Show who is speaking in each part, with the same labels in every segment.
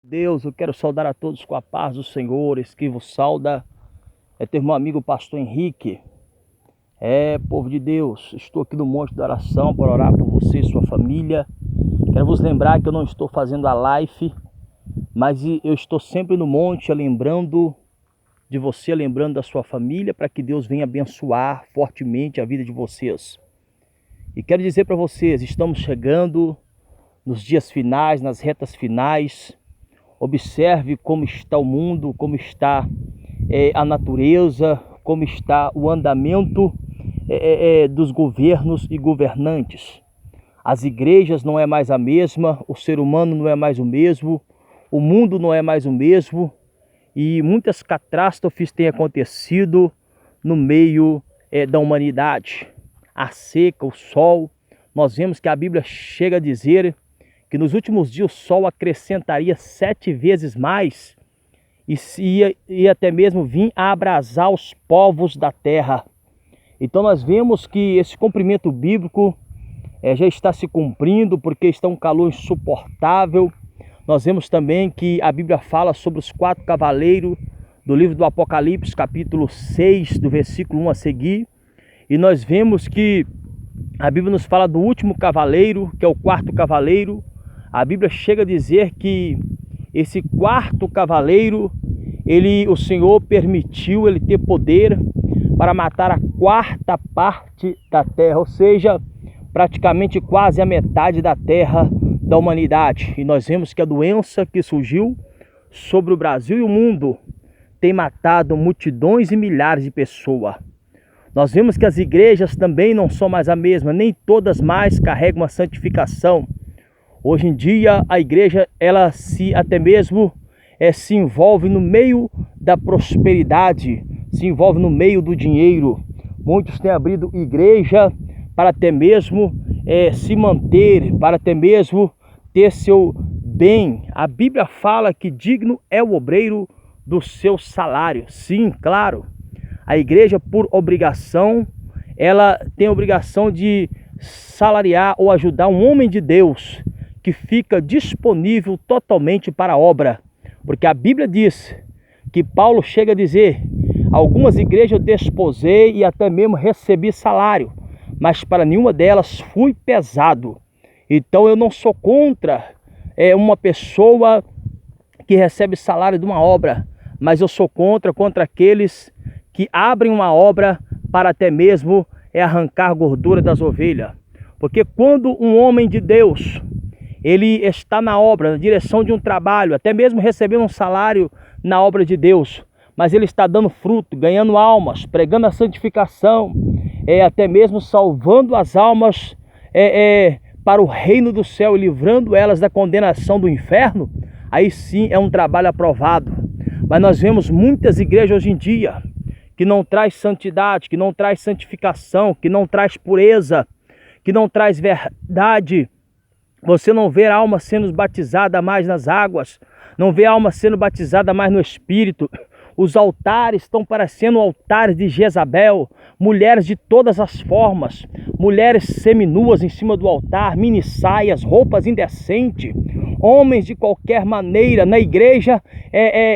Speaker 1: Deus, eu quero saudar a todos com a paz do Senhor. Esse que vos sauda é teu meu amigo pastor Henrique. Povo de Deus, estou aqui no Monte da Oração para orar por você e sua família. Quero vos lembrar que eu não estou fazendo a live, mas eu estou sempre no monte, lembrando de você, lembrando da sua família, para que Deus venha abençoar fortemente a vida de vocês. E quero dizer para vocês, estamos chegando nos dias finais, nas retas finais. Observe como está o mundo, como está a natureza, como está o andamento dos governos e governantes. As igrejas não é mais a mesma, o ser humano não é mais o mesmo, o mundo não é mais o mesmo, e muitas catástrofes têm acontecido no meio da humanidade. A seca, o sol, nós vemos que a Bíblia chega a dizer que nos últimos dias o sol acrescentaria 7 vezes mais e até mesmo vir a abrasar os povos da terra. Então nós vemos que esse cumprimento bíblico já está se cumprindo, porque está um calor insuportável. Nós vemos também que a Bíblia fala sobre os 4 cavaleiros do livro do Apocalipse, capítulo 6, do versículo 1 a seguir. E nós vemos que a Bíblia nos fala do último cavaleiro, que é o 4º cavaleiro. A Bíblia chega a dizer que esse 4º cavaleiro, o Senhor permitiu ele ter poder para matar a 4ª parte da terra, ou seja, praticamente quase a metade da terra da humanidade. E nós vemos que a doença que surgiu sobre o Brasil e o mundo tem matado multidões e milhares de pessoas. Nós vemos que as igrejas também não são mais a mesma, nem todas mais carregam a santificação. Hoje em dia a igreja ela até mesmo se envolve no meio da prosperidade, se envolve no meio do dinheiro. Muitos têm abrido igreja para até mesmo se manter, para até mesmo ter seu bem. A Bíblia fala que digno é o obreiro do seu salário. Sim, claro. A igreja, por obrigação, ela tem a obrigação de salariar ou ajudar um homem de Deus que fica disponível totalmente para a obra. Porque a Bíblia diz que Paulo chega a dizer: algumas igrejas eu desposei e até mesmo recebi salário, mas para nenhuma delas fui pesado. Então eu não sou contra uma pessoa que recebe salário de uma obra, mas eu sou contra aqueles que abrem uma obra para até mesmo arrancar a gordura das ovelhas. Porque quando um homem de Deus ele está na obra, na direção de um trabalho, até mesmo recebendo um salário na obra de Deus, mas ele está dando fruto, ganhando almas, pregando a santificação, até mesmo salvando as almas para o reino do céu e livrando elas da condenação do inferno, aí sim é um trabalho aprovado. Mas nós vemos muitas igrejas hoje em dia que não traz santidade, que não traz santificação, que não traz pureza, que não traz verdade. Você não vê a alma sendo batizada mais nas águas, não vê a alma sendo batizada mais no Espírito. Os altares estão parecendo altares de Jezabel, mulheres de todas as formas, mulheres seminuas em cima do altar, mini saias, roupas indecentes, homens de qualquer maneira. Na igreja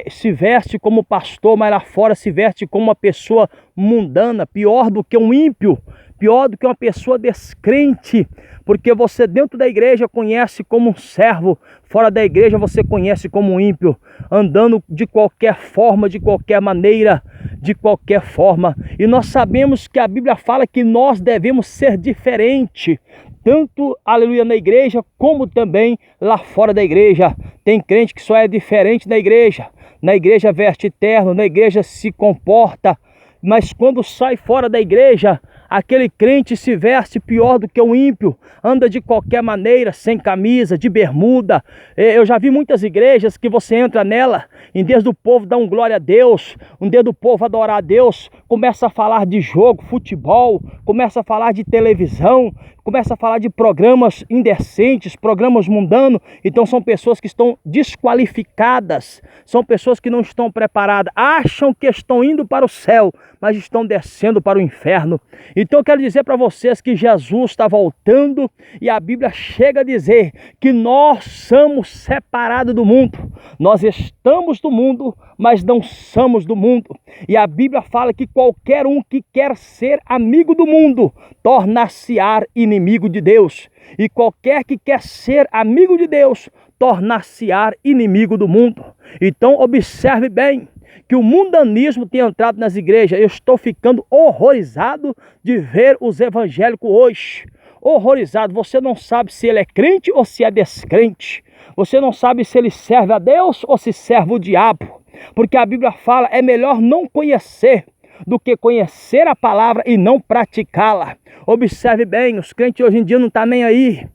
Speaker 1: se veste como pastor, mas lá fora se veste como uma pessoa mundana, pior do que um ímpio, pior do que uma pessoa descrente, porque você dentro da igreja conhece como um servo, fora da igreja você conhece como um ímpio, andando de qualquer forma, de qualquer maneira, de qualquer forma. E nós sabemos que a Bíblia fala que nós devemos ser diferente, tanto, aleluia, na igreja, como também lá fora da igreja. Tem crente que só é diferente da igreja, na igreja veste terno, na igreja se comporta, mas quando sai fora da igreja, aquele crente se veste pior do que o ímpio, anda de qualquer maneira, sem camisa, de bermuda. Eu já vi muitas igrejas que você entra nela, em vez do povo dar um glória a Deus, em vez do povo adorar a Deus, começa a falar de jogo, futebol, começa a falar de televisão, começa a falar de programas indecentes, programas mundanos. Então são pessoas que estão desqualificadas, são pessoas que não estão preparadas, acham que estão indo para o céu, mas estão descendo para o inferno. Então eu quero dizer para vocês que Jesus está voltando e a Bíblia chega a dizer que nós somos separados do mundo. Nós estamos do mundo, mas não somos do mundo. E a Bíblia fala que qualquer um que quer ser amigo do mundo torna-se-á inimigo de Deus. E qualquer que quer ser amigo de Deus tornar-se-á inimigo do mundo. Então observe bem que o mundanismo tem entrado nas igrejas. Eu estou ficando horrorizado de ver os evangélicos hoje. Horrorizado. Você não sabe se ele é crente ou se é descrente. Você não sabe se ele serve a Deus ou se serve o diabo. Porque a Bíblia fala, é melhor não conhecer do que conhecer a palavra e não praticá-la. Observe bem, os crentes hoje em dia não estão nem aí.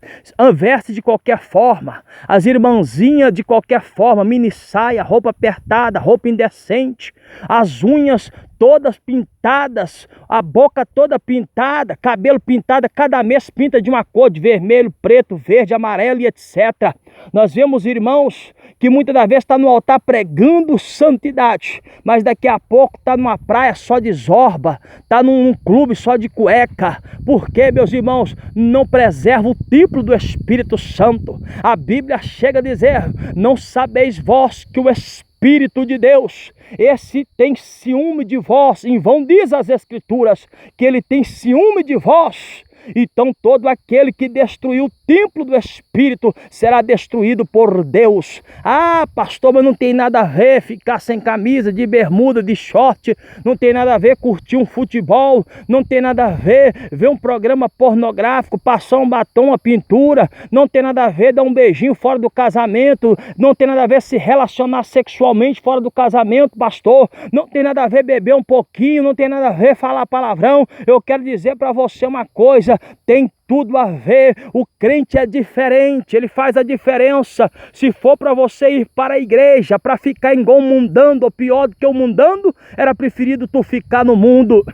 Speaker 1: Veste de qualquer forma. As irmãzinhas de qualquer forma. Mini saia, roupa apertada, roupa indecente. As unhas todas pintadas. A boca toda pintada. Cabelo pintado. Cada mês pinta de uma cor, de vermelho, preto, verde, amarelo e etc. Nós vemos irmãos que muitas das vezes estão no altar pregando santidade. Mas daqui a pouco está numa praia só de zorba. Está num clube só de cueca. Porque, meus irmãos, não preserva o templo do Espírito Santo. A Bíblia chega a dizer, não sabeis vós que o Espírito de Deus, esse tem ciúme de vós. Em vão diz as Escrituras que ele tem ciúme de vós. Então todo aquele que destruiu o templo do Espírito será destruído por Deus. Ah, pastor, mas não tem nada a ver ficar sem camisa, de bermuda, de short. Não tem nada a ver curtir um futebol. Não tem nada a ver ver um programa pornográfico, passar um batom, uma pintura. Não tem nada a ver dar um beijinho fora do casamento. Não tem nada a ver se relacionar sexualmente fora do casamento, pastor. Não tem nada a ver beber um pouquinho. Não tem nada a ver falar palavrão. Eu quero dizer para você uma coisa, tem tudo a ver. O crente é diferente, ele faz a diferença. Se for para você ir para a igreja para ficar igual um mundano, ou pior do que um mundano, era preferido tu ficar no mundo.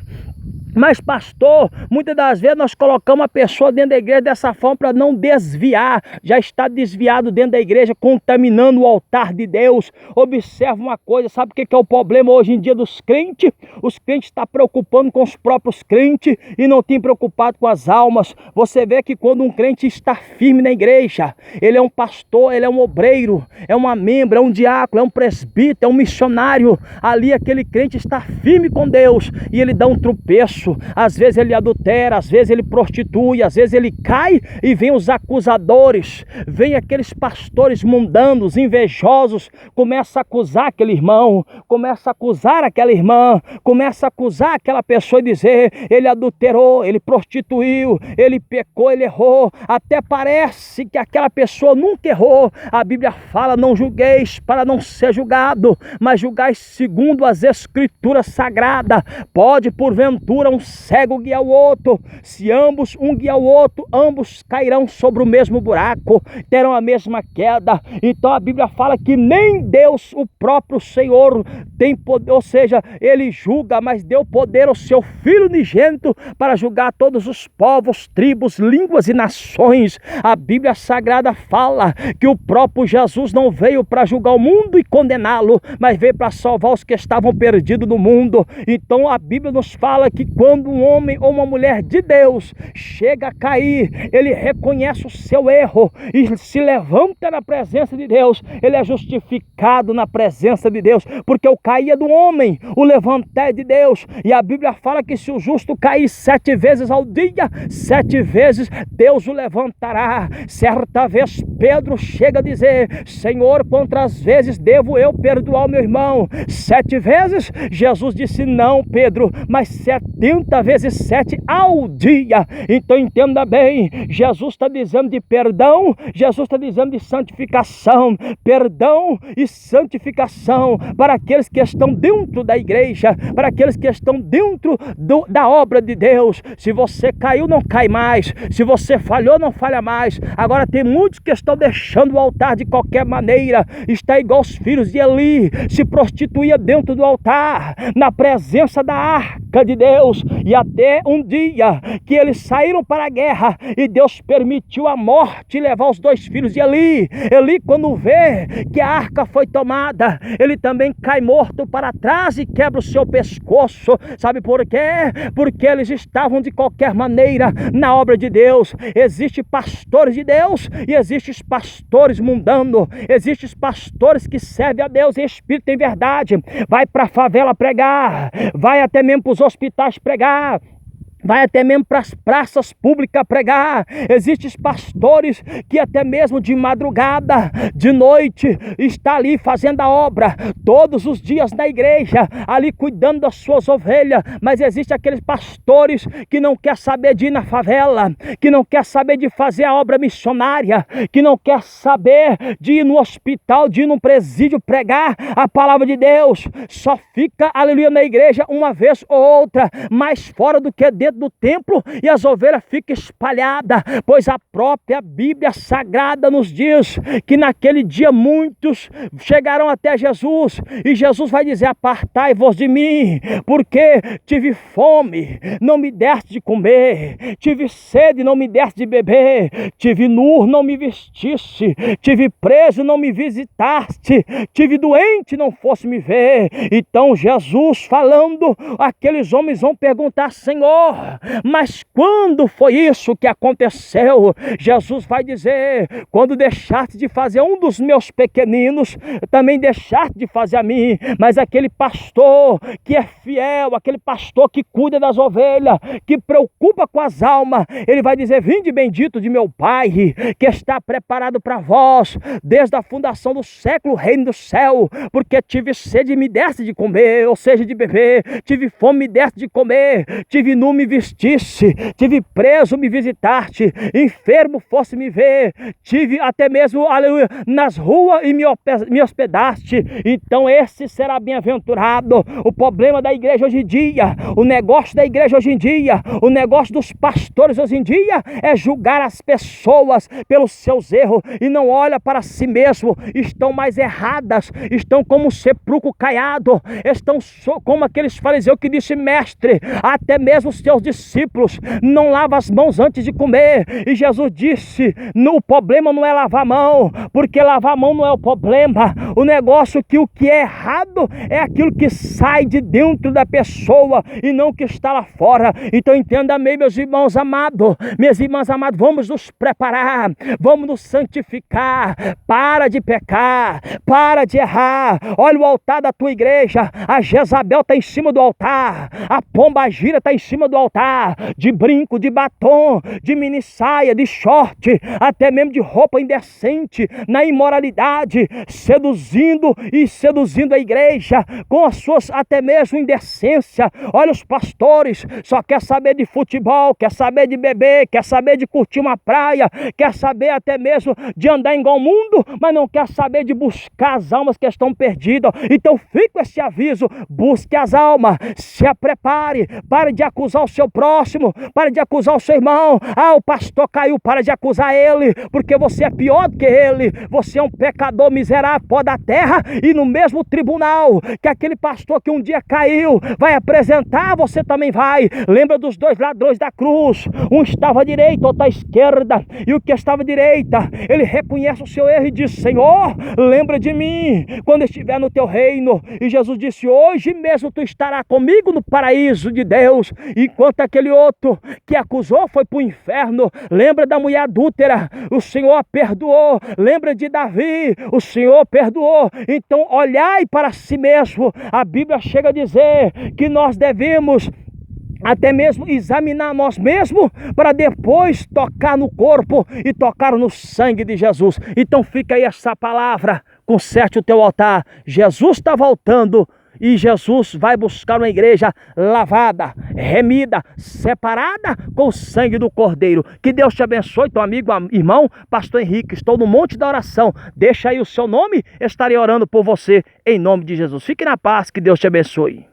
Speaker 1: Mas pastor, muitas das vezes nós colocamos a pessoa dentro da igreja dessa forma para não desviar. Já está desviado dentro da igreja, contaminando o altar de Deus. Observa uma coisa, sabe o que é o problema hoje em dia dos crentes? Os crentes estão preocupando com os próprios crentes e não estão preocupados com as almas. Você vê que quando um crente está firme na igreja, ele é um pastor, ele é um obreiro, é uma membro, é um diácono, é um presbítero, é um missionário. Ali aquele crente está firme com Deus e ele dá um tropeço. Às vezes ele adultera, às vezes ele prostitui, às vezes ele cai e vem os acusadores, vem aqueles pastores mundanos, invejosos, começa a acusar aquele irmão, começa a acusar aquela irmã, começa a acusar aquela pessoa e dizer, ele adulterou, ele prostituiu, ele pecou, ele errou. Até parece que aquela pessoa nunca errou. A Bíblia fala, não julgueis para não ser julgado, mas julgais segundo as Escrituras sagradas. Pode porventura um cego guiar o outro? Se ambos, um guiar o outro, ambos cairão sobre o mesmo buraco, terão a mesma queda. Então a Bíblia fala que nem Deus, o próprio Senhor, tem poder, ou seja, ele julga, mas deu poder ao seu Filho unigênito para julgar todos os povos, tribos, línguas e nações. A Bíblia Sagrada fala que o próprio Jesus não veio para julgar o mundo e condená-lo, mas veio para salvar os que estavam perdidos no mundo. Então a Bíblia nos fala que quando um homem ou uma mulher de Deus chega a cair, ele reconhece o seu erro e se levanta na presença de Deus, ele é justificado na presença de Deus, porque o cair é do homem, o levantar é de Deus. E a Bíblia fala que se o justo cair 7 vezes ao dia, 7 vezes Deus o levantará. Certa vez Pedro chega a dizer, Senhor, quantas vezes devo eu perdoar o meu irmão? 7 vezes? Jesus disse, não, Pedro, mas 70 vezes 7 ao dia. Então entenda bem, Jesus está dizendo de perdão, Jesus está dizendo de santificação. Perdão e santificação para aqueles que estão dentro da igreja, para aqueles que estão dentro da obra de Deus. Se você caiu, não cai mais. Se você falhou, não falha mais. Agora tem muitos que estão deixando o altar de qualquer maneira. Está igual os filhos de Eli, se prostituía dentro do altar, na presença da arca. busca de Deus, e até um dia que eles saíram para a guerra e Deus permitiu a morte levar os 2 filhos de Eli. Eli, quando vê que a arca foi tomada, ele também cai morto para trás e quebra o seu pescoço. Sabe por quê? Porque eles estavam de qualquer maneira na obra de Deus. Existem pastores de Deus e existem pastores mundanos. Existem pastores que servem a Deus em espírito e em verdade. Vai para a favela pregar, vai até mesmo para os hospitais pregar, vai até mesmo para as praças públicas pregar. Existem pastores que até mesmo de madrugada, de noite, está ali fazendo a obra, todos os dias na igreja, ali cuidando das suas ovelhas. Mas existem aqueles pastores que não quer saber de ir na favela, que não quer saber de fazer a obra missionária, que não quer saber de ir no hospital, de ir no presídio pregar a palavra de Deus. Só fica, aleluia, na igreja uma vez ou outra, mais fora do que dentro do templo, e as ovelhas ficam espalhadas, pois a própria Bíblia Sagrada nos diz que naquele dia muitos chegarão até Jesus, e Jesus vai dizer: apartai-vos de mim, porque tive fome, não me deste de comer, tive sede, não me deste de beber, tive nu, não me vestiste, tive preso, não me visitaste, tive doente, não fosse me ver. Então Jesus falando, aqueles homens vão perguntar: Senhor, mas quando foi isso que aconteceu? Jesus vai dizer: quando deixaste de fazer um dos meus pequeninos, também deixaste de fazer a mim. Mas aquele pastor que é fiel, aquele pastor que cuida das ovelhas, que preocupa com as almas, ele vai dizer: vinde bendito de meu Pai, que está preparado para vós desde a fundação do século, o reino do céu, porque tive sede e me deste de comer, ou seja, de beber, tive fome, me deste de comer, tive nu, me vestisse, tive preso, me visitaste, enfermo, fosse me ver, tive até mesmo, aleluia, nas ruas e me hospedaste. Então esse será bem-aventurado. O problema da igreja hoje em dia, o negócio da igreja hoje em dia, o negócio dos pastores hoje em dia é julgar as pessoas pelos seus erros e não olha para si mesmo. Estão mais erradas, estão como um sepulcro caiado, estão como aqueles fariseus que disse: mestre, até mesmo os teus discípulos não lavam as mãos antes de comer. E Jesus disse: o problema não é lavar a mão, porque lavar a mão não é o problema. O negócio que o que é errado é aquilo que sai de dentro da pessoa e não o que está lá fora. Então entenda bem, meus irmãos amados, minhas irmãs amadas, vamos nos preparar, vamos nos santificar. Para de pecar, para de errar. Olha o altar da tua igreja, a Jezabel está em cima do altar, a pombagira está em cima do altar, de brinco, de batom, de mini saia, de short, até mesmo de roupa indecente, na imoralidade, seduzindo a igreja com as suas até mesmo indecência. Olha, os pastores só quer saber de futebol, quer saber de beber, quer saber de curtir uma praia, quer saber até mesmo de andar igual o mundo, mas não quer saber de buscar as almas que estão perdidas. Então fica esse aviso: busque as almas, se prepare, pare de acusar o seu próximo, pare de acusar o seu irmão. Ah, o pastor caiu, para de acusar ele, porque você é pior do que ele, você é um pecador miserável, pó da terra, e no mesmo tribunal que aquele pastor que um dia caiu vai apresentar, você também vai. Lembra dos 2 ladrões da cruz, um estava à direita, outro à esquerda, e o que estava à direita, ele reconhece o seu erro e diz: Senhor, lembra de mim quando estiver no teu reino. E Jesus disse: hoje mesmo tu estarás comigo no paraíso de Deus. Enquanto aquele outro que acusou foi para o inferno. Lembra da mulher adúltera, o Senhor a perdoou. Lembra de Davi, o Senhor perdoou. Então olhai para si mesmo. A Bíblia chega a dizer que nós devemos até mesmo examinar nós mesmos, para depois tocar no corpo e tocar no sangue de Jesus. Então fica aí essa palavra, conserte o teu altar. Jesus está voltando e Jesus vai buscar uma igreja lavada, remida, separada com o sangue do Cordeiro. Que Deus te abençoe, teu amigo, irmão, pastor Henrique. Estou no Monte da Oração. Deixa aí o seu nome, estarei orando por você em nome de Jesus. Fique na paz, que Deus te abençoe.